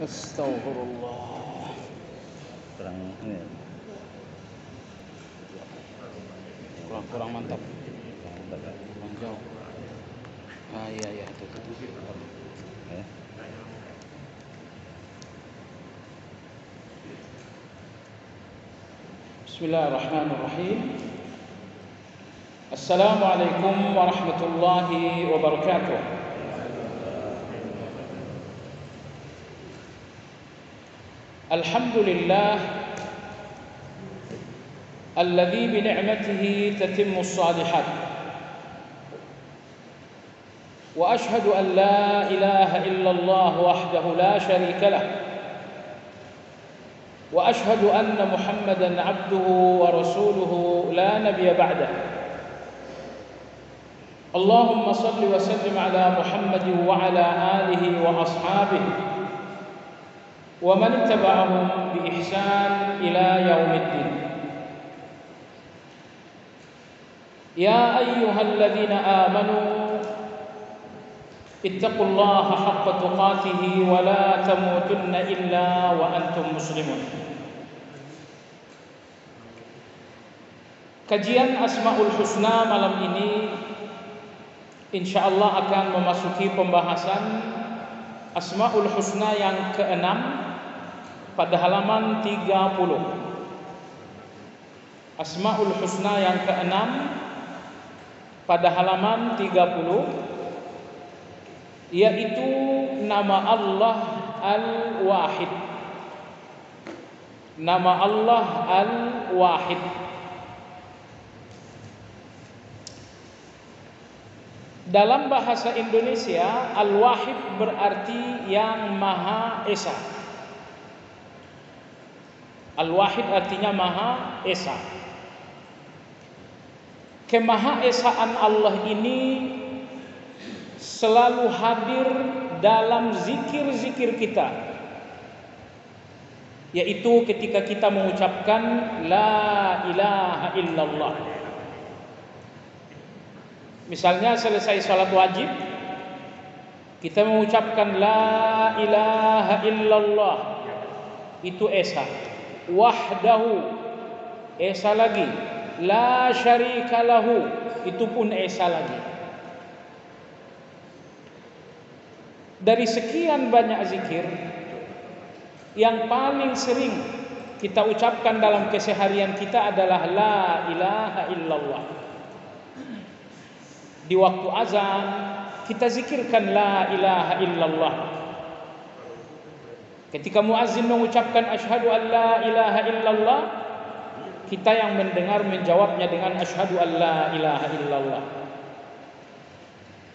Astagfirullah. Kurang ini. Kurang mantap. Kurang mantap ya. Kurang jauh. Iya itu. Ya. Bismillahirrahmanirrahim. Assalamualaikum warahmatullahi wabarakatuh. Alhamdulillah alladzi bi ni'matihi tatimmu shalihat. Wa ashhadu an la ilaha illallah wahdahu la syarika lah. Wa ashhadu anna Muhammadan 'abduhu wa rasuluhu la nabiyya ba'dah. Allahumma salli wa sallim ala Muhammadin wa ala alihi wa ashabihi wa man ittaba'ahum bi ihsan ila yaumiddin. Ya ayyuhalladzina amanu ittaqullaha haqqa tuqatih wa la tamutunna illa wa antum muslimun. Kajian Asmaul Husna malam ini insyaallah akan memasuki pembahasan Asmaul Husna yang ke-6 pada halaman 30. Asmaul Husna yang ke-6 pada halaman 30, yaitu nama Allah Al-Wahid. Nama Allah Al-Wahid. Dalam bahasa Indonesia, Al-Wahid berarti yang Maha Esa. Al-Wahid artinya Maha Esa. Kemahaesaan Allah ini selalu hadir dalam zikir-zikir kita, yaitu ketika kita mengucapkan La ilaha illallah. Misalnya selesai salat wajib, kita mengucapkan La ilaha illallah, itu esa. Wahdahu, esa lagi. La syarika lahu, itu pun esa lagi. Dari sekian banyak zikir, yang paling sering kita ucapkan dalam keseharian kita adalah La ilaha illallah. Di waktu azan kita zikirkan La ilaha illallah. Ketika muazzin mengucapkan asyhadu an la ilaha illallah, kita yang mendengar menjawabnya dengan asyhadu an la ilaha illallah.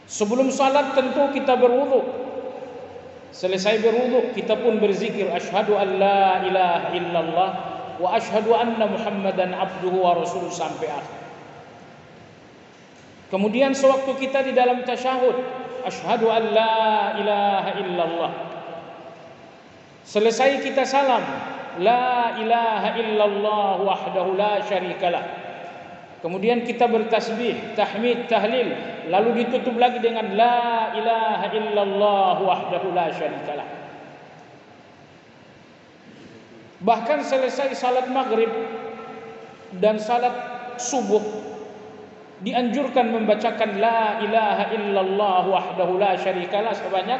Sebelum salat tentu kita berwudu. Selesai berwudu kita pun berzikir asyhadu an la ilaha illallah wa asyhadu anna Muhammadan abduhu wa rasuluhu sampai akhir. Kemudian sewaktu kita di dalam tasyahud, asyhadu an la ilaha illallah. Selesai kita salam, la ilaha illallah wahdahu la syarikalah. Kemudian kita bertasbih, tahmid, tahlil, lalu ditutup lagi dengan la ilaha illallah wahdahu la syarikalah. Bahkan selesai salat maghrib dan salat subuh dianjurkan membacakan la ilaha illallah wahdahu la syarikalah sebanyak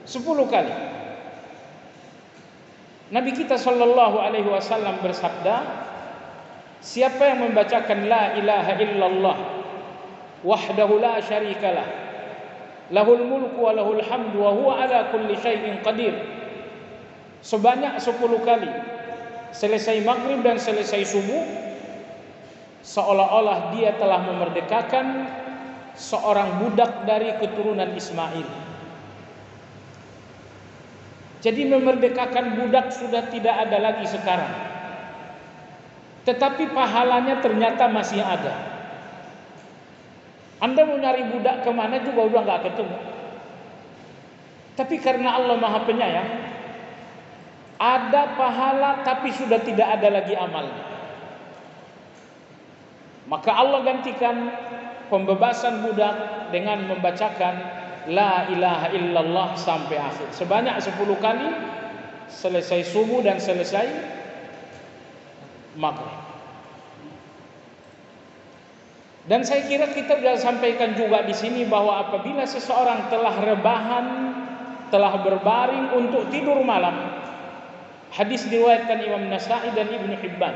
10 kali. Nabi kita sallallahu alaihi wasallam bersabda, siapa yang membacakan la ilaha illallah wahdahu la syarikalah lahul mulku wa lahul hamdu wa huwa ala kulli syai'in qadir, sebanyak 10 kali selesai maghrib dan selesai subuh, seolah-olah dia telah memerdekakan seorang budak dari keturunan Ismail. Jadi memerdekakan budak sudah tidak ada lagi sekarang, tetapi pahalanya ternyata masih ada. Anda mau nyari budak kemana juga udah gak ketemu. Tapi karena Allah Maha Penyayang, ada pahala tapi sudah tidak ada lagi amalnya. Maka Allah gantikan pembebasan budak dengan membacakan la ilaha illallah sampai akhir. Sebanyak 10 kali, selesai subuh dan selesai maghrib. Dan saya kira kita sudah sampaikan juga di sini bahwa apabila seseorang telah rebahan, telah berbaring untuk tidur malam, hadis diriwayatkan Imam Nasa'i dan Ibnu Hibban.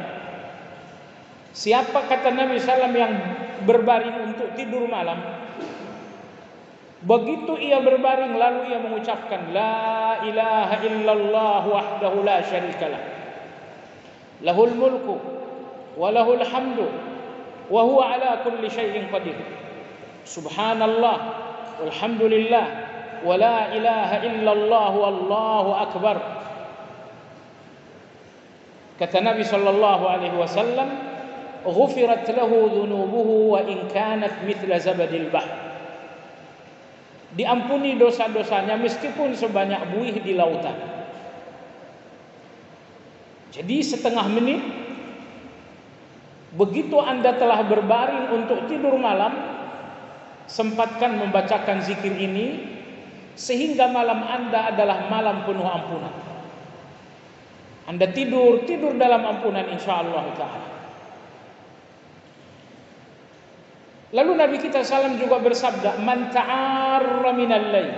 Siapa kata Nabi SAW yang berbaring untuk tidur malam, begitu ia berbaring lalu ia mengucapkan la ilaha illallah wahdahu la syarikalah, lahul mulku wa lahul hamdu wa huwa ala kulli syai'in qadir, subhanallah walhamdulillah wa la ilaha illallah wallahu akbar. Kata Nabi sallallahu alaihi wasallam, ghufirat lahu dhunubuhu wa in kanat mithla zabadil bahr. Diampuni dosa-dosanya meskipun sebanyak buih di lautan. Jadi setengah menit begitu Anda telah berbaring untuk tidur malam, sempatkan membacakan zikir ini sehingga malam Anda adalah malam penuh ampunan. Anda tidur dalam ampunan insyaallah ta'ala. Lalu Nabi kita salam juga bersabda, man ta'arra minal lail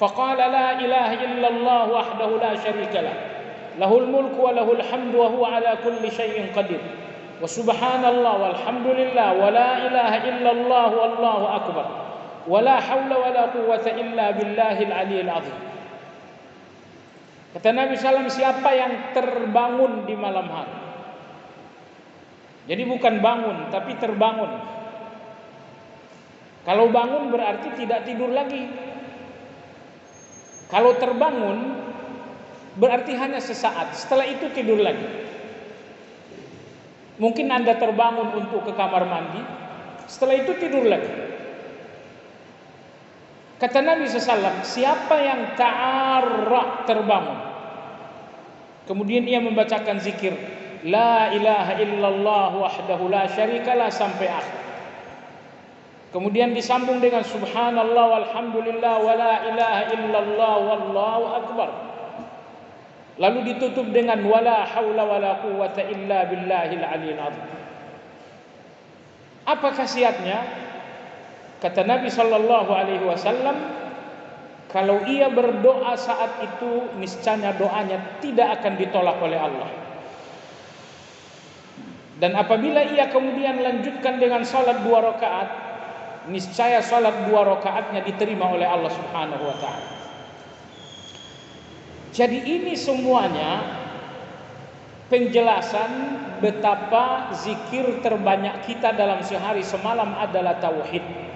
faqala la ilaha illallah wahdahu la syarikalah, lahul mulku wa lahul hamdu wa huwa ala kulli syai'in qadir, wa subhanallah walhamdulillah wa la ilaha illallah wallahu akbar, wa la hawla wa la quwwata illa billahil aliyyil azim. Kata Nabi SAW, siapa yang terbangun di malam hari, jadi bukan bangun tapi terbangun. Kalau bangun berarti tidak tidur lagi. Kalau terbangun berarti hanya sesaat, setelah itu tidur lagi. Mungkin Anda terbangun untuk ke kamar mandi, setelah itu tidur lagi. Kata Nabi SAW, siapa yang ta'arra, terbangun, kemudian ia membacakan zikir la ilaha illallah wahdahu la syarikalah sampai akhir, kemudian disambung dengan subhanallah walhamdulillah wa la ilaha illallah wallahu akbar, lalu ditutup dengan wala haula wala quwwata illa billahil aliyyil azim. Apa khasiatnya? Kata Nabi sallallahu alaihi wasallam, kalau ia berdoa saat itu niscaya doanya tidak akan ditolak oleh Allah. Dan apabila ia kemudian lanjutkan dengan salat 2 rakaat, niscaya salat 2 rakaatnya diterima oleh Allah Subhanahu wa taala. Jadi ini semuanya penjelasan betapa zikir terbanyak kita dalam sehari semalam adalah tauhid.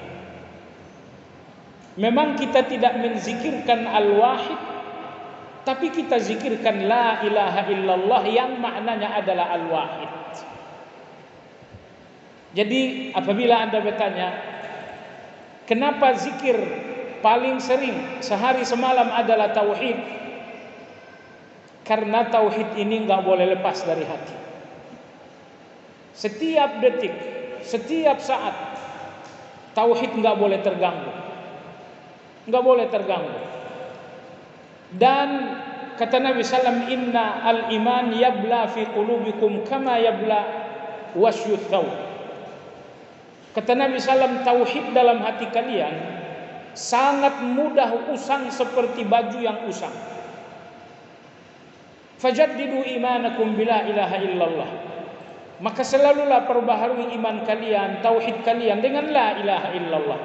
Memang kita tidak menzikirkan al-wahid, tapi kita zikirkan la ilaha illallah yang maknanya adalah al-wahid. Jadi apabila Anda bertanya, kenapa zikir paling sering sehari semalam adalah tauhid? Karena tauhid ini enggak boleh lepas dari hati. Setiap detik, setiap saat tauhid enggak boleh terganggu. Enggak boleh terganggu. Dan kata Nabi sallam, inna al-iman yabla fi qulubikum kama yabla wasyut thawb. Kata Nabi sallam, tauhid dalam hati kalian sangat mudah usang seperti baju yang usang. Fajaddidu imanakum bila ilaha illallah. Maka selalulah perbaharui iman kalian, tauhid kalian dengan la ilaha illallah.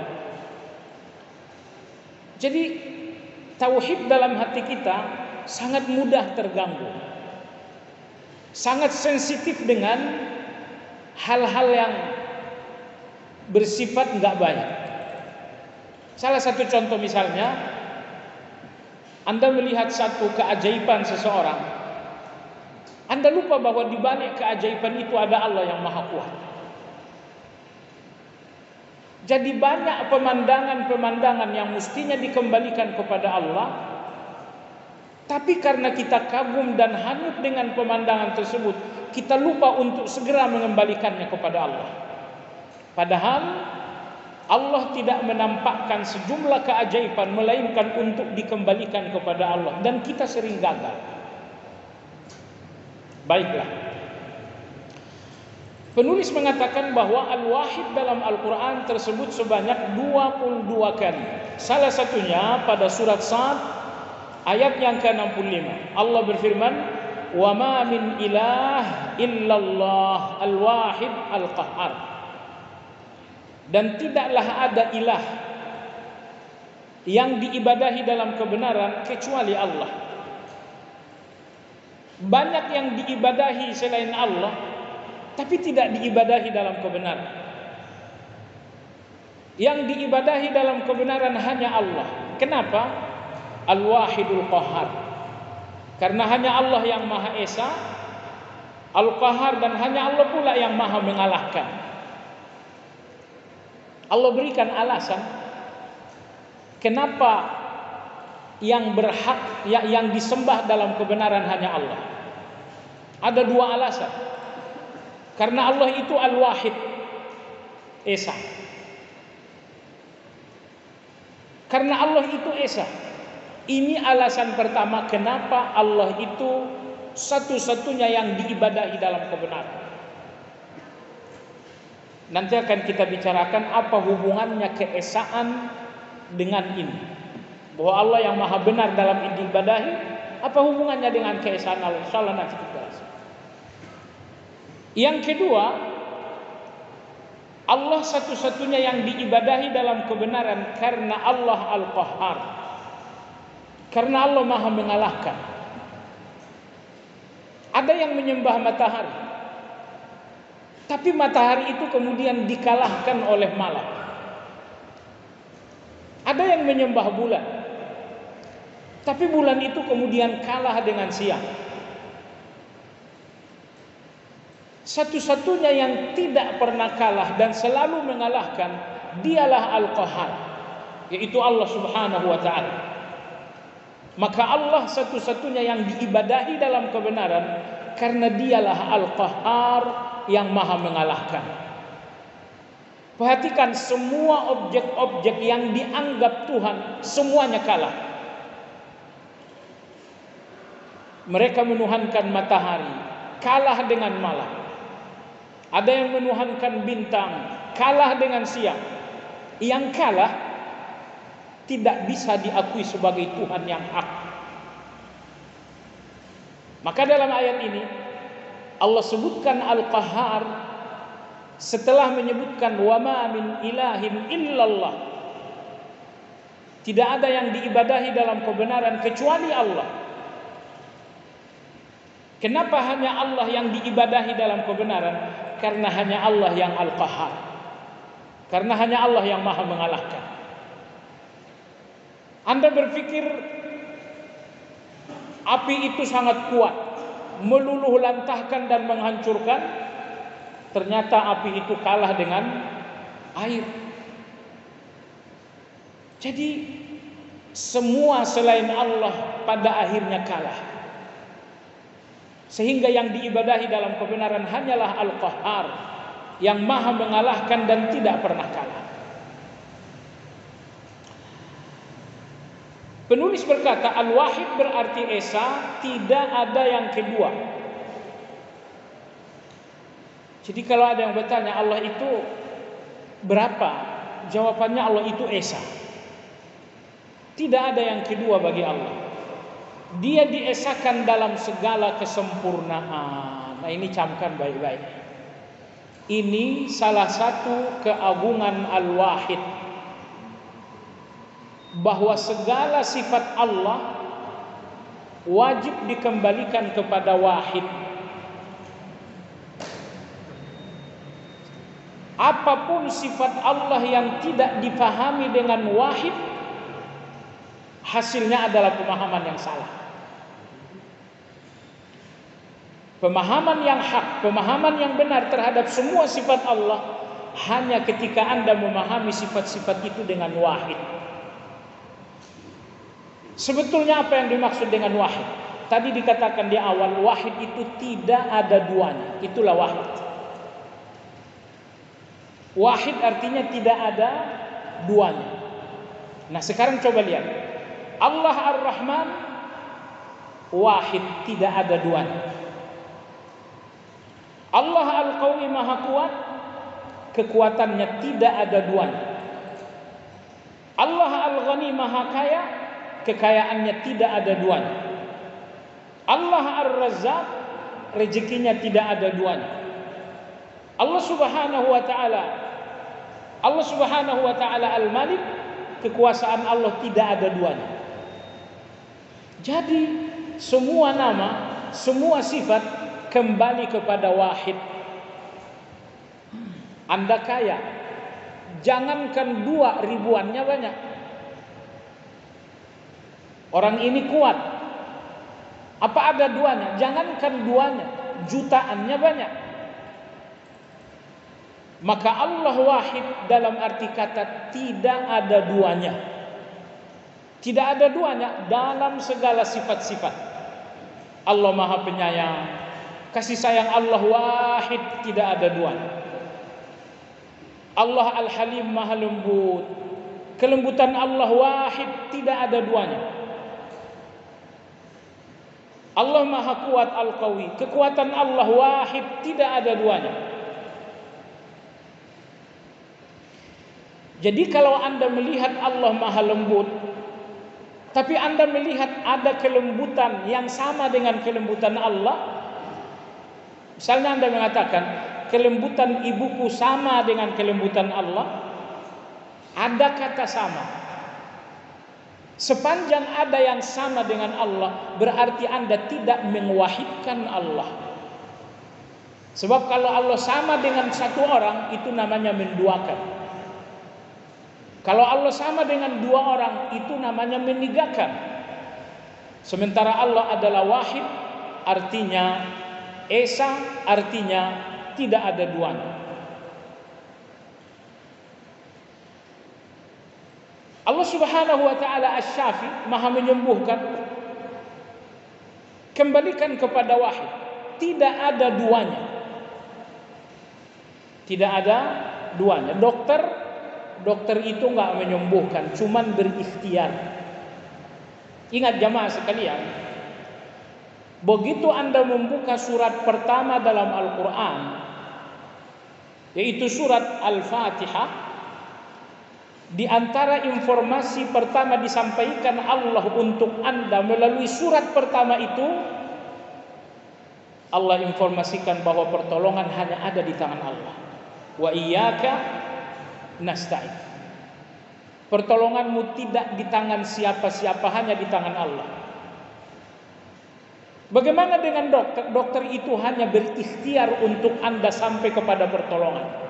Jadi tauhid dalam hati kita sangat mudah terganggu, sangat sensitif dengan hal-hal yang bersifat enggak baik. Salah satu contoh misalnya, Anda melihat satu keajaiban seseorang, Anda lupa bahwa di balik keajaiban itu ada Allah yang Maha Kuat. Jadi banyak pemandangan-pemandangan yang mestinya dikembalikan kepada Allah, tapi karena kita kagum dan hanyut dengan pemandangan tersebut, kita lupa untuk segera mengembalikannya kepada Allah. Padahal Allah tidak menampakkan sejumlah keajaiban melainkan untuk dikembalikan kepada Allah, dan kita sering gagal. Baiklah, penulis mengatakan bahwa Al-Wahid dalam Al-Quran tersebut sebanyak 22 kali. Salah satunya pada surat Sad ayat yang ke-65. Allah berfirman, "Wa ma min ilah illallah al-wahid al-qahhar." Dan tidaklah ada ilah yang diibadahi dalam kebenaran kecuali Allah. Banyak yang diibadahi selain Allah, tapi tidak diibadahi dalam kebenaran. Yang diibadahi dalam kebenaran hanya Allah. Kenapa? Al-Wahidul Qahhar. Karena hanya Allah yang Maha Esa, Al-Qahhar, dan hanya Allah pula yang Maha mengalahkan. Allah berikan alasan kenapa yang berhak, yang disembah dalam kebenaran hanya Allah. Ada 2 alasan. Karena Allah itu Al-Wahid, Esa. Karena Allah itu Esa. Ini alasan pertama kenapa Allah itu satu-satunya yang diibadahi dalam kebenaran. Nanti akan kita bicarakan apa hubungannya keesaan dengan ini. Bahwa Allah yang maha benar dalam diibadahi, apa hubungannya dengan keesaan Allah? Insyaallah nanti kita bahas. Yang kedua, Allah satu-satunya yang diibadahi dalam kebenaran karena Allah Al-Qahhar. Karena Allah Maha mengalahkan. Ada yang menyembah matahari, tapi matahari itu kemudian dikalahkan oleh malak. Ada yang menyembah bulan, tapi bulan itu kemudian kalah dengan siang. Satu-satunya yang tidak pernah kalah dan selalu mengalahkan, dialah Al-Qahhar, yaitu Allah Subhanahu wa ta'ala. Maka Allah satu-satunya yang diibadahi dalam kebenaran karena dialah Al-Qahhar yang maha mengalahkan. Perhatikan, semua objek-objek yang dianggap Tuhan semuanya kalah. Mereka menuhankan matahari, kalah dengan malam. Ada yang menuhankan bintang, kalah dengan siang. Yang kalah tidak bisa diakui sebagai Tuhan yang hak. Maka dalam ayat ini Allah sebutkan Al-Qahhar setelah menyebutkan wa ma min ilahin illallah. Tidak ada yang diibadahi dalam kebenaran kecuali Allah. Kenapa hanya Allah yang diibadahi dalam kebenaran? Karena hanya Allah yang Al-Qahhar. Karena hanya Allah yang maha mengalahkan. Anda berpikir api itu sangat kuat, meluluh lantahkan dan menghancurkan. Ternyata api itu kalah dengan air. Jadi semua selain Allah pada akhirnya kalah. Sehingga yang diibadahi dalam kebenaran hanyalah Al-Qahhar, yang maha mengalahkan dan tidak pernah kalah. Penulis berkata Al-Wahid berarti Esa, tidak ada yang kedua. Jadi kalau ada yang bertanya Allah itu berapa? Jawabannya Allah itu Esa. Tidak ada yang kedua bagi Allah. Dia diesakan dalam segala kesempurnaan. Nah, ini camkan baik-baik. Ini salah satu keagungan Al-Wahid, bahwa segala sifat Allah wajib dikembalikan kepada Wahid. Apapun sifat Allah yang tidak dipahami dengan Wahid, hasilnya adalah pemahaman yang salah. Pemahaman yang hak, pemahaman yang benar terhadap semua sifat Allah hanya ketika Anda memahami sifat-sifat itu dengan Wahid. Sebetulnya apa yang dimaksud dengan wahid? Tadi dikatakan di awal, wahid itu tidak ada duanya. Itulah wahid. Wahid artinya tidak ada duanya. Nah sekarang coba lihat, Allah Ar-Rahman wahid, tidak ada duanya. Allah Al-Qawi Maha Kuat, kekuatannya tidak ada duanya. Allah Al-Ghani Maha Kaya, kekayaannya tidak ada duanya. Allah Ar-Razzaq, rezekinya tidak ada duanya. Allah Subhanahu wa taala Al-Malik, kekuasaan Allah tidak ada duanya. Jadi semua nama, semua sifat kembali kepada wahid. Anda kaya, jangankan 2, ribuannya banyak. Orang ini kuat, apa ada duanya? Jangankan duanya, jutaannya banyak. Maka Allah wahid dalam arti kata tidak ada duanya. Tidak ada duanya dalam segala sifat-sifat. Allah Maha Penyayang, kasih sayang Allah wahid, tidak ada duanya. Allah Al-Halim Maha Lembut, kelembutan Allah wahid, tidak ada duanya. Allah Maha Kuat Al-Qawi, kekuatan Allah wahid, tidak ada duanya. Jadi kalau Anda melihat Allah Maha Lembut, tapi Anda melihat ada kelembutan yang sama dengan kelembutan Allah, misalnya Anda mengatakan kelembutan ibuku sama dengan kelembutan Allah, ada kata sama. Sepanjang ada yang sama dengan Allah, berarti Anda tidak mewahidkan Allah. Sebab kalau Allah sama dengan satu orang, itu namanya menduakan. Kalau Allah sama dengan 2 orang, itu namanya menigakan. Sementara Allah adalah wahid, artinya esa, artinya tidak ada duanya. Allah Subhanahu wa taala Asy-Syafi, Maha menyembuhkan. Kembalikan kepada wahid, tidak ada duanya. Tidak ada duanya. Dokter itu enggak menyembuhkan, cuman berikhtiar. Ingat jamaah sekalian, begitu Anda membuka surat pertama dalam Al-Quran, yaitu surat Al-Fatihah, di antara informasi pertama disampaikan Allah untuk Anda melalui surat pertama itu, Allah informasikan bahwa pertolongan hanya ada di tangan Allah. Wa iyyaka nasta'in. Pertolonganmu tidak di tangan siapa-siapa, hanya di tangan Allah. Bagaimana dengan dokter? Dokter itu hanya berikhtiar untuk Anda sampai kepada pertolongan.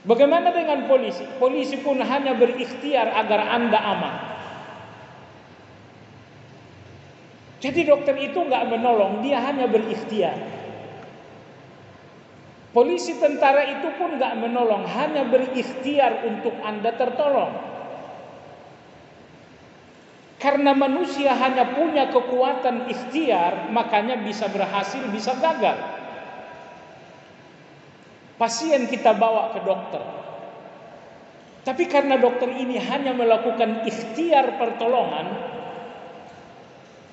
Bagaimana dengan polisi? Polisi pun hanya berikhtiar agar Anda aman. Jadi dokter itu nggak menolong, dia hanya berikhtiar. Polisi, tentara itu pun nggak menolong, hanya berikhtiar untuk Anda tertolong. Karena manusia hanya punya kekuatan ikhtiar, makanya bisa berhasil, bisa gagal. Pasien kita bawa ke dokter, tapi karena dokter ini hanya melakukan ikhtiar pertolongan,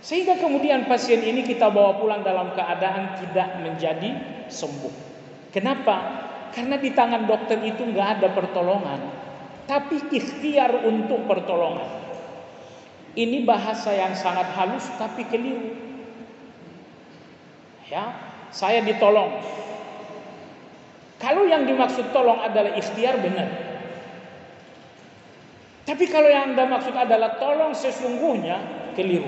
sehingga kemudian pasien ini kita bawa pulang dalam keadaan tidak menjadi sembuh. Kenapa? Karena di tangan dokter itu nggak ada pertolongan, tapi ikhtiar untuk pertolongan. Ini bahasa yang sangat halus tapi keliru. Ya, saya ditolong. Kalau yang dimaksud tolong adalah ikhtiar, benar. Tapi kalau yang Anda maksud adalah tolong sesungguhnya, keliru.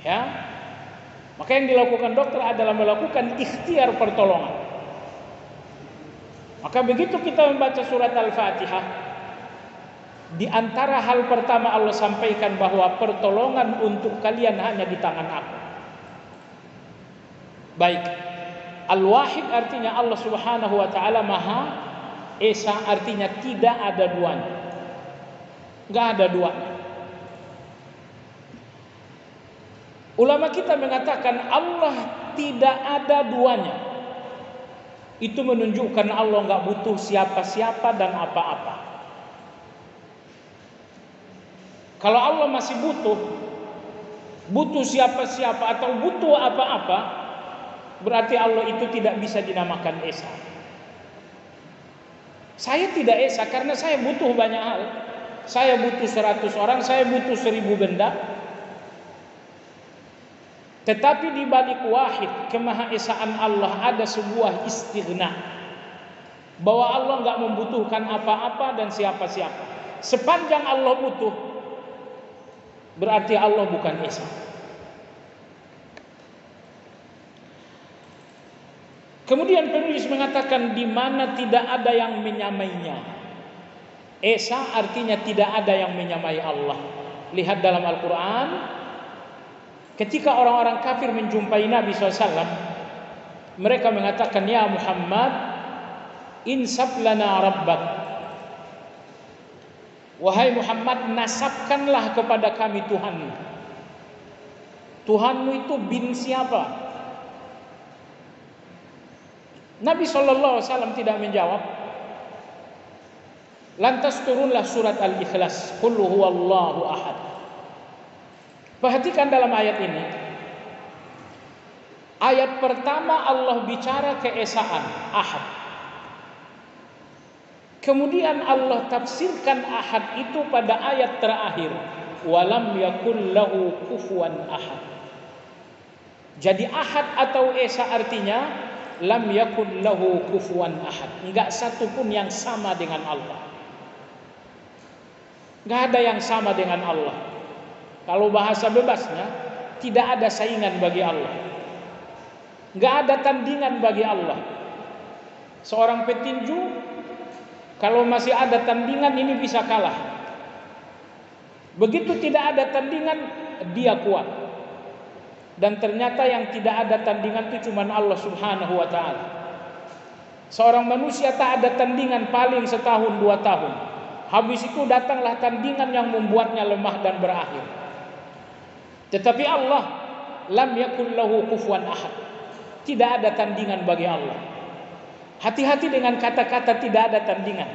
Ya. Maka yang dilakukan dokter adalah melakukan ikhtiar pertolongan. Maka begitu kita membaca surat Al-Fatihah, di antara hal pertama Allah sampaikan bahwa pertolongan untuk kalian hanya di tangan Aku. Baik. Al-Wahid artinya Allah Subhanahu wa taala Maha Esa, artinya tidak ada duanya. Enggak ada duanya. Ulama kita mengatakan Allah tidak ada duanya. itu menunjukkan Allah nggak butuh siapa-siapa dan apa-apa. Kalau Allah masih butuh siapa-siapa atau butuh apa-apa, berarti Allah itu tidak bisa dinamakan esa. Saya tidak esa karena saya butuh banyak hal. Saya butuh 100 orang, saya butuh 1000 benda. Tetapi di balik wahid kemahaesaan Allah ada sebuah istighna, bahwa Allah nggak membutuhkan apa-apa dan siapa-siapa. Sepanjang Allah butuh, berarti Allah bukan esa. Kemudian penulis mengatakan di mana tidak ada yang menyamainya. Esa artinya tidak ada yang menyamai Allah. Lihat dalam Al-Quran, ketika orang-orang kafir menjumpai Nabi SAW, mereka mengatakan, ya Muhammad, insab lana rabbak. Wahai Muhammad, nasabkanlah kepada kami Tuhanmu. Tuhanmu itu bin siapa? Nabi SAW tidak menjawab. Lantas turunlah surat Al-Ikhlas, Qul huwallahu ahad. Perhatikan dalam ayat ini. Ayat pertama Allah bicara keesaan, ahad. Kemudian Allah tafsirkan ahad itu pada ayat terakhir, walam yakul lahu kufuwan ahad. Jadi ahad atau esa artinya lam yakul lahu kufuwan ahad. Enggak satu pun yang sama dengan Allah. Enggak ada yang sama dengan Allah. Kalau bahasa bebasnya, tidak ada saingan bagi Allah. Enggak ada tandingan bagi Allah. Seorang petinju, kalau masih ada tandingan ini bisa kalah. Begitu tidak ada tandingan, dia kuat. Dan ternyata yang tidak ada tandingan itu cuma Allah Subhanahu wa ta'ala. Seorang manusia tak ada tandingan paling setahun 2 tahun. Habis itu datanglah tandingan yang membuatnya lemah dan berakhir. Tetapi Allah lam yakul lahu kufuwan ahad. Tidak ada tandingan bagi Allah. Hati-hati dengan kata-kata tidak ada tandingan.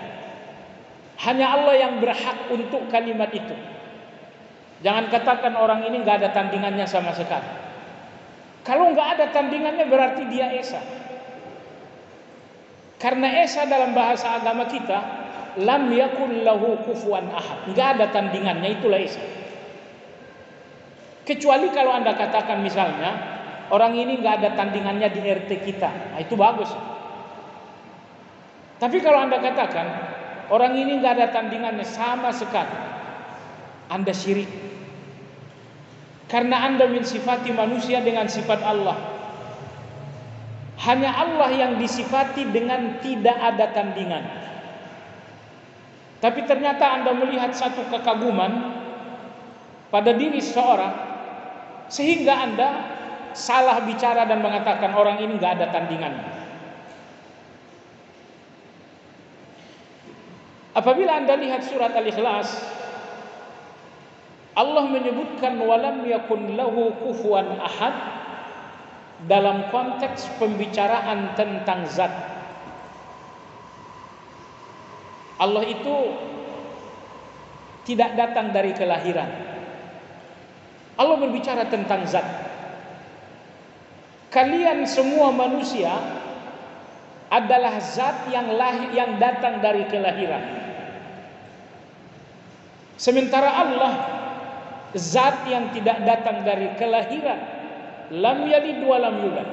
Hanya Allah yang berhak untuk kalimat itu. Jangan katakan orang ini nggak ada tandingannya sama sekali. Kalau nggak ada tandingannya berarti dia esa. Karena esa dalam bahasa agama kita, lam yakul lahu kufuwan ahad. Nggak ada tandingannya, itulah esa. Kecuali kalau Anda katakan misalnya, orang ini nggak ada tandingannya di RT kita, nah itu bagus. Tapi kalau Anda katakan orang ini nggak ada tandingannya sama sekali, Anda syirik. Karena Anda mensifati manusia dengan sifat Allah. Hanya Allah yang disifati dengan tidak ada tandingan. Tapi ternyata Anda melihat satu kekaguman pada diri seseorang, sehingga Anda salah bicara dan mengatakan orang ini nggak ada tandingannya. Apabila Anda lihat surat Al-Ikhlas, Allah menyebutkan walam yakun lahu kufuwan ahad dalam konteks pembicaraan tentang zat. Allah itu tidak datang dari kelahiran. Allah berbicara tentang zat. Kalian semua manusia adalah zat yang datang dari kelahiran. Sementara Allah zat yang tidak datang dari kelahiran, lam yalid wa lam yulad.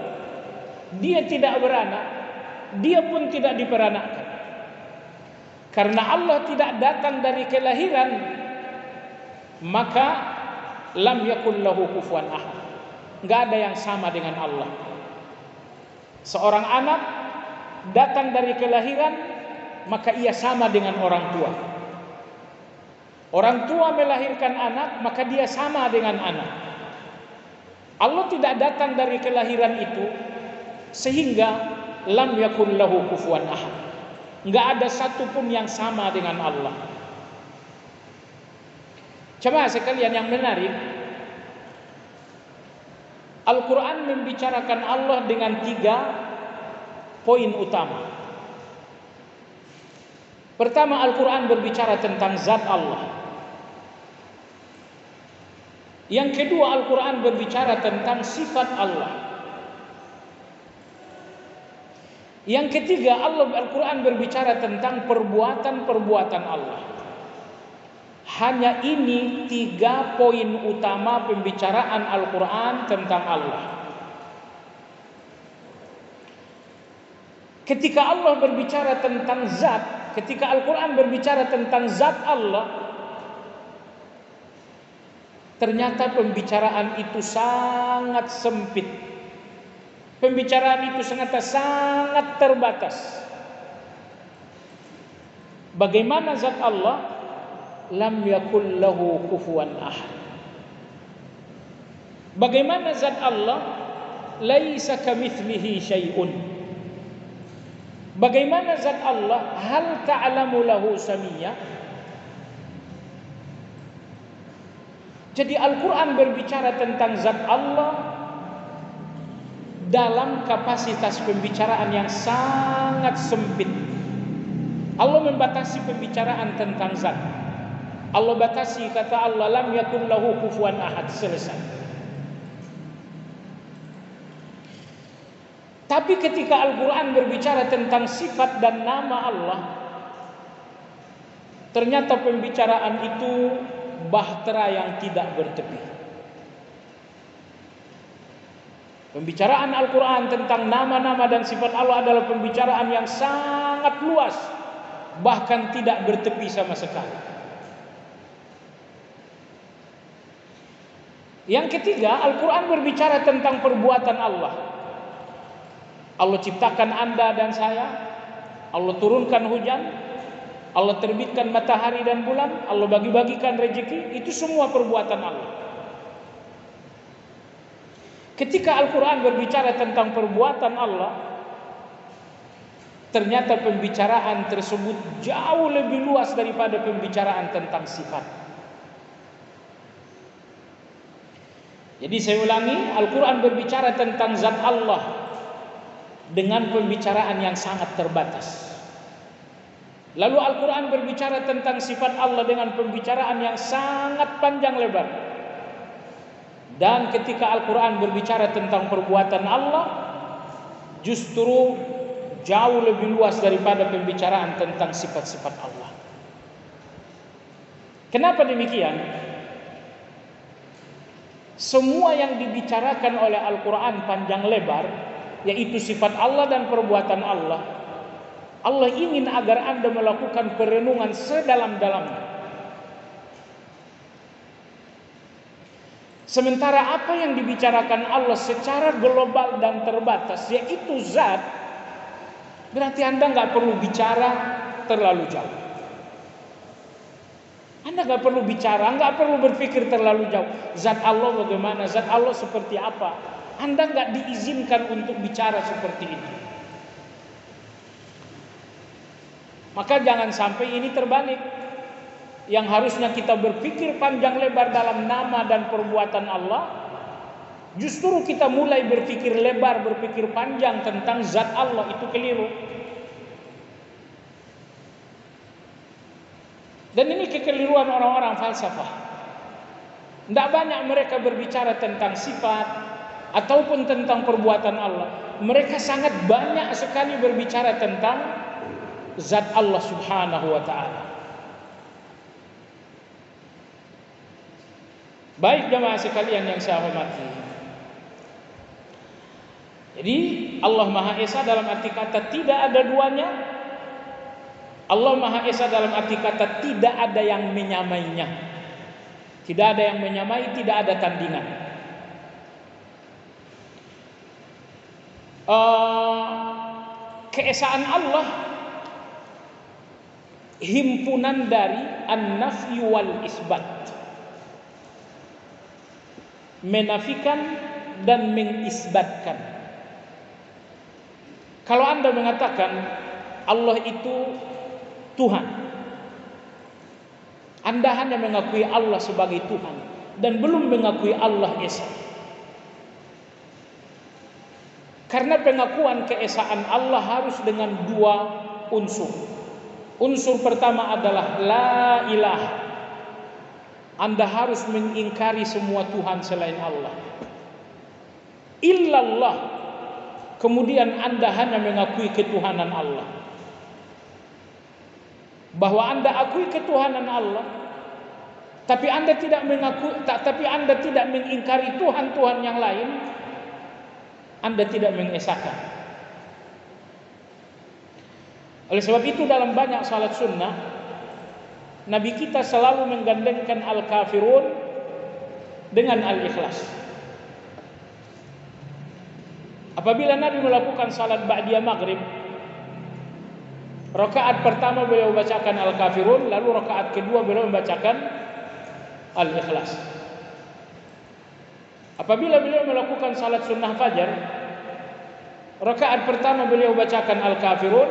Dia tidak beranak, dia pun tidak diperanakkan. Karena Allah tidak datang dari kelahiran, maka lam yakul lahu kufuwan ahad. Enggak ada yang sama dengan Allah. Seorang anak datang dari kelahiran, maka ia sama dengan orang tua. Orang tua melahirkan anak, maka dia sama dengan anak. Allah tidak datang dari kelahiran itu, sehingga lam yakul lahu kufuwan ahad. Enggak ada satupun yang sama dengan Allah. Coba sekalian yang menarik, Al-Quran membicarakan Allah dengan 3 poin utama. Pertama, Al-Quran berbicara tentang zat Allah. Yang kedua, Al-Quran berbicara tentang sifat Allah. Yang ketiga, Al-Quran berbicara tentang perbuatan-perbuatan Allah. Hanya ini 3 poin utama pembicaraan Al-Quran tentang Allah. Ketika Allah berbicara tentang zat, ketika Al-Quran berbicara tentang zat Allah, ternyata pembicaraan itu sangat sempit. Pembicaraan itu sangat terbatas. Bagaimana zat Allah? Lam yakul lahu kufuwan ahad. Bagaimana zat Allah? Laisa kamitslihi syai'un. Bagaimana zat Allah? Hal ta'lamu lahu samiyya. Jadi Al-Quran berbicara tentang zat Allah dalam kapasitas pembicaraan yang sangat sempit. Allah membatasi pembicaraan tentang zat. Allah batasi, kata Allah, lam yakun lahu kufuwan ahad, selesai. Tapi ketika Al-Quran berbicara tentang sifat dan nama Allah, ternyata pembicaraan itu bahtera yang tidak bertepi. Pembicaraan Al-Quran tentang nama-nama dan sifat Allah adalah pembicaraan yang sangat luas, bahkan tidak bertepi sama sekali. Yang ketiga, Al-Quran berbicara tentang perbuatan Allah. Allah ciptakan Anda dan saya, Allah turunkan hujan, Allah terbitkan matahari dan bulan, Allah bagi-bagikan rezeki, itu semua perbuatan Allah. Ketika Al-Quran berbicara tentang perbuatan Allah, ternyata pembicaraan tersebut jauh lebih luas daripada pembicaraan tentang sifat. Jadi saya ulangi, Al-Quran berbicara tentang zat Allah dengan pembicaraan yang sangat terbatas. Lalu Al-Quran berbicara tentang sifat Allah dengan pembicaraan yang sangat panjang lebar. Dan ketika Al-Quran berbicara tentang perbuatan Allah, justru jauh lebih luas daripada pembicaraan tentang sifat-sifat Allah. Kenapa demikian? Semua yang dibicarakan oleh Al-Quran panjang lebar, yaitu sifat Allah dan perbuatan Allah, Allah ingin agar Anda melakukan perenungan sedalam-dalamnya. Sementara apa yang dibicarakan Allah secara global dan terbatas, yaitu zat, berarti Anda nggak perlu bicara terlalu jauh. Anda nggak perlu bicara, nggak perlu berpikir terlalu jauh. Zat Allah bagaimana? Zat Allah seperti apa? Anda nggak diizinkan untuk bicara seperti itu. Maka jangan sampai ini terbalik. Yang harusnya kita berpikir panjang lebar dalam nama dan perbuatan Allah, justru kita mulai berpikir lebar, berpikir panjang tentang zat Allah. Itu keliru. Dan ini kekeliruan orang-orang falsafah. Tidak banyak mereka berbicara tentang sifat ataupun tentang perbuatan Allah. Mereka sangat banyak sekali berbicara tentang zat Allah subhanahu wa ta'ala. Baik jemaah sekalian yang saya hormati. Jadi Allah Maha Esa dalam arti kata tidak ada duanya. Allah Maha Esa dalam arti kata tidak ada yang menyamainya. Tidak ada yang menyamai, tidak ada tandingan. Keesaan Allah himpunan dari an-nafyu wal isbat. Menafikan dan mengisbatkan. Kalau Anda mengatakan Allah itu Tuhan, Anda hanya mengakui Allah sebagai Tuhan dan belum mengakui Allah Esa. Karena pengakuan keesaan Allah harus dengan dua unsur. Unsur pertama adalah la ilaha. Anda harus mengingkari semua Tuhan selain Allah. Illallah. Kemudian Anda hanya mengakui ketuhanan Allah. Bahwa Anda akui ketuhanan Allah, tapi Anda tidak mengingkari Tuhan-Tuhan yang lain, Anda tidak mengesahkan. Oleh sebab itu dalam banyak salat sunnah, Nabi kita selalu menggandengkan al-kafirun dengan al-ikhlas. Apabila Nabi melakukan salat ba'diyah maghrib, rakaat pertama beliau bacakan al-kafirun, lalu rakaat kedua beliau membacakan al-ikhlas. Apabila beliau melakukan salat sunnah fajar, rakaat pertama beliau bacakan al-kafirun,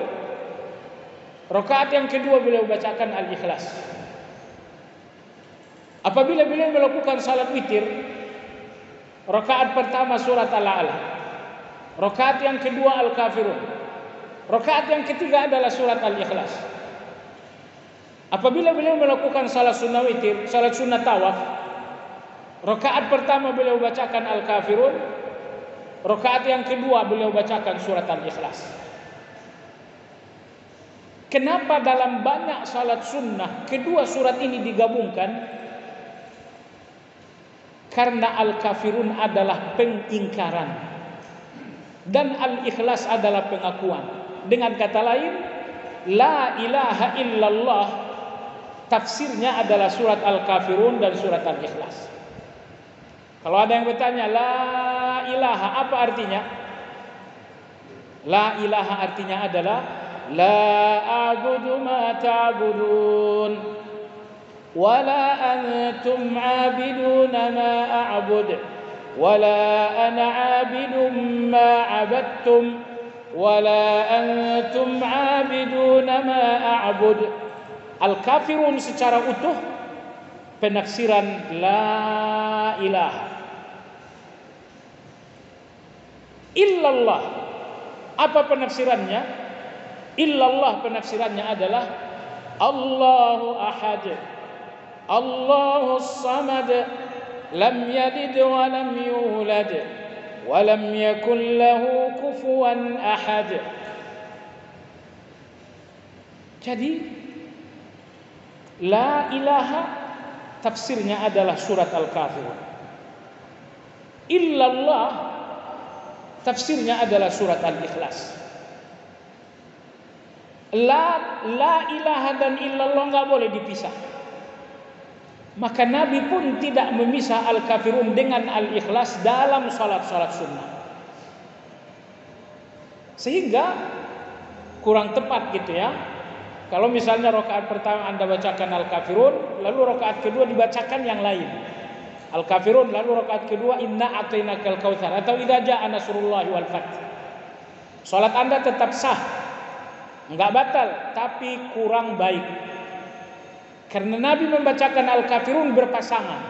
rakaat yang kedua beliau bacakan al-ikhlas. Apabila beliau melakukan salat witir, rakaat pertama surat al-a'la, rakaat yang kedua al-kafirun, rakaat yang ketiga adalah surat al-ikhlas. Apabila beliau melakukan salat sunnah witir, salat sunnah tawaf, rakaat pertama beliau bacakan al-kafirun, rakaat yang kedua beliau bacakan surat al-ikhlas. Kenapa dalam banyak salat sunnah kedua surat ini digabungkan? Karena al-kafirun adalah pengingkaran dan al-ikhlas adalah pengakuan. Dengan kata lain, la ilaha illallah tafsirnya adalah surat al-kafirun dan surat al-ikhlas. Kalau ada yang bertanya, la ilaha apa artinya? La ilaha artinya adalah la a'budu ma ta'budun wa la antum 'abiduna ma a'bud wa la ana 'abidun ma 'abadtum wa la antum 'abiduna ma a'bud. Al-kafirun secara utuh penafsiran la ilaha. Illallah apa penafsirannya? Illallah penafsirannya adalah Allahu ahad, Allahu samad, lam yalid wa lam yulad wa lam yakul lahu kufuwan ahad. Jadi la ilaha tafsirnya adalah surat al-kafirun. Illallah tafsirnya adalah surat al-ikhlas. La ilaha dan illallah enggak boleh dipisah. Maka Nabi pun tidak memisah al-kafirun dengan al-ikhlas dalam salat-salat sunnah. Sehingga kurang tepat gitu ya. Kalau misalnya rakaat pertama Anda bacakan al-kafirun, lalu rakaat kedua dibacakan yang lain. Al-kafirun lalu rakaat kedua inna atainakal kautsar atau idza jaa nasrullahi wal fath. Salat Anda tetap sah. Enggak batal, tapi kurang baik. Karena Nabi membacakan al-kafirun berpasangan.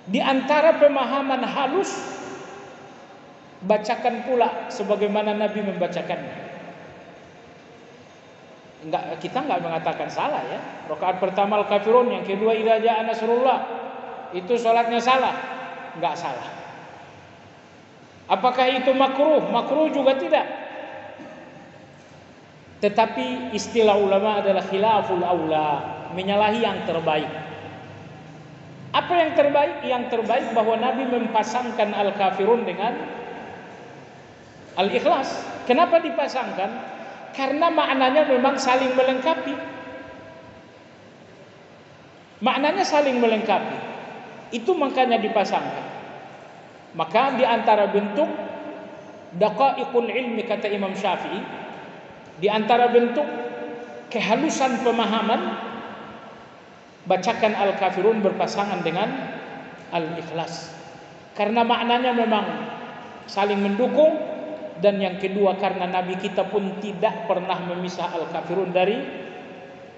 Di antara pemahaman halus, bacakan pula sebagaimana Nabi membacakannya. Kita enggak mengatakan salah ya. Rakaat pertama al-kafirun, yang kedua idza jaa nasrullah. Itu salatnya salah? Enggak salah. Apakah itu makruh? Makruh juga tidak. Tetapi istilah ulama adalah khilaful aula, menyalahi yang terbaik. Apa yang terbaik? Yang terbaik bahwa Nabi mempasangkan al-kafirun dengan al-ikhlas. Kenapa dipasangkan? Karena maknanya memang saling melengkapi. Maknanya saling melengkapi. Itu makanya dipasangkan. Maka di antara bentuk daqaiqul ilmi kata Imam Syafi'i, di antara bentuk kehalusan pemahaman, bacakan al-kafirun berpasangan dengan al-ikhlas. Karena maknanya memang saling mendukung. Dan yang kedua karena Nabi kita pun tidak pernah memisah al-kafirun dari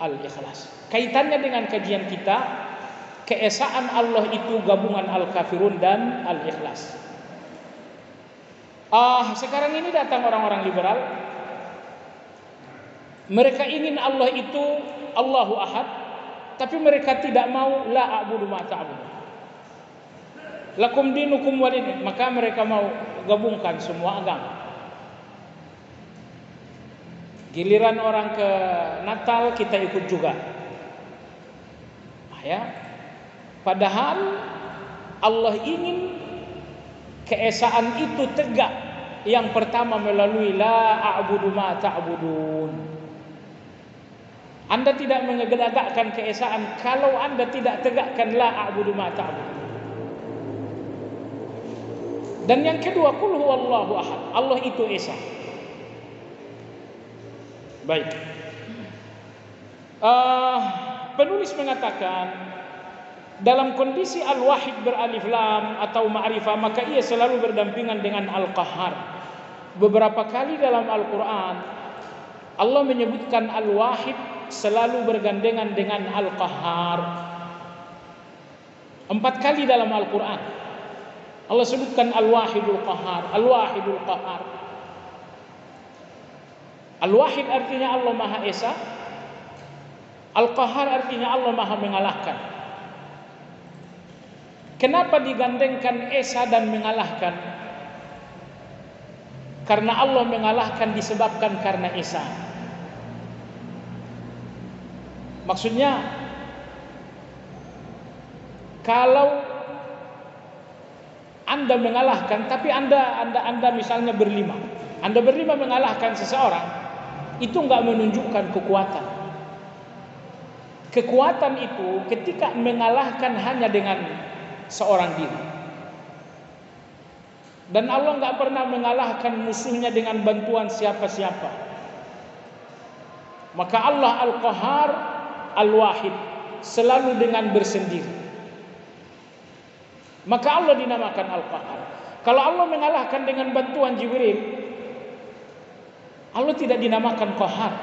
al-ikhlas. Kaitannya dengan kajian kita, keesaan Allah itu gabungan al-kafirun dan al-ikhlas. Sekarang ini datang orang-orang liberal. Mereka ingin Allah itu Allahu Ahad, tapi mereka tidak mau la a'budu ma ta'budu. Lakum dinukum walidin. Maka mereka mau gabungkan semua agama. Giliran orang ke Natal kita ikut juga. Ya. Padahal Allah ingin keesaan itu tegak. Yang pertama melalui la a'budu ma ta'budun. Anda tidak menegakkan keesaan kalau Anda tidak tegakkan la a'budu ma ta'budun. Dan yang kedua, qul huwallahu ahad. Allah itu esa. Baik. Penulis mengatakan dalam kondisi al-wahid beralif lam atau ma'rifah, maka ia selalu berdampingan dengan al-qahhar. Beberapa kali dalam Al-Quran Allah menyebutkan al-wahid selalu bergandengan dengan al-qahhar. 4 kali dalam Al-Quran Allah sebutkan al-wahidul qahhar, al-wahidul qahhar. Al-wahid artinya Allah Maha Esa. Al-qahhar artinya Allah Maha mengalahkan. Kenapa digandengkan esa dan mengalahkan? Karena Allah mengalahkan disebabkan karena esa. Maksudnya, kalau Anda mengalahkan, tapi Anda misalnya berlima, Anda berlima mengalahkan seseorang, itu enggak menunjukkan kekuatan. Kekuatan itu ketika mengalahkan hanya dengan seorang diri. Dan Allah enggak pernah mengalahkan musuhnya dengan bantuan siapa-siapa. Maka Allah Al-Qahhar, Al-Wahid, selalu dengan bersendiri. Maka Allah dinamakan Al-Qahhar. Kalau Allah mengalahkan dengan bantuan Jibril, Allah tidak dinamakan Qahhar.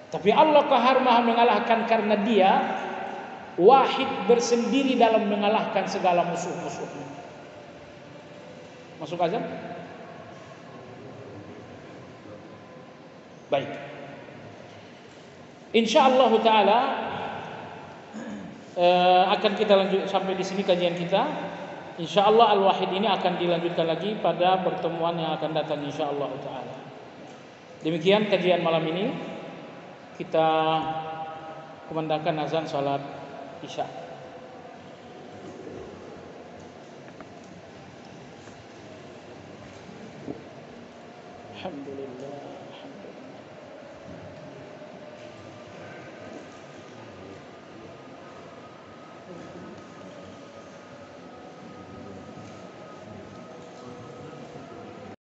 Tapi Allah Qahhar Maha mengalahkan karena Dia Wahid, bersendiri dalam mengalahkan segala musuh-musuhnya. Masuk azan? Baik. Insyaallah taala akan kita lanjut sampai di sini kajian kita. Insyaallah Al-Wahid ini akan dilanjutkan lagi pada pertemuan yang akan datang insyaallah taala. Demikian kajian malam ini. Kita kumandangkan azan salat Isya. Alhamdulillah. Alhamdulillah.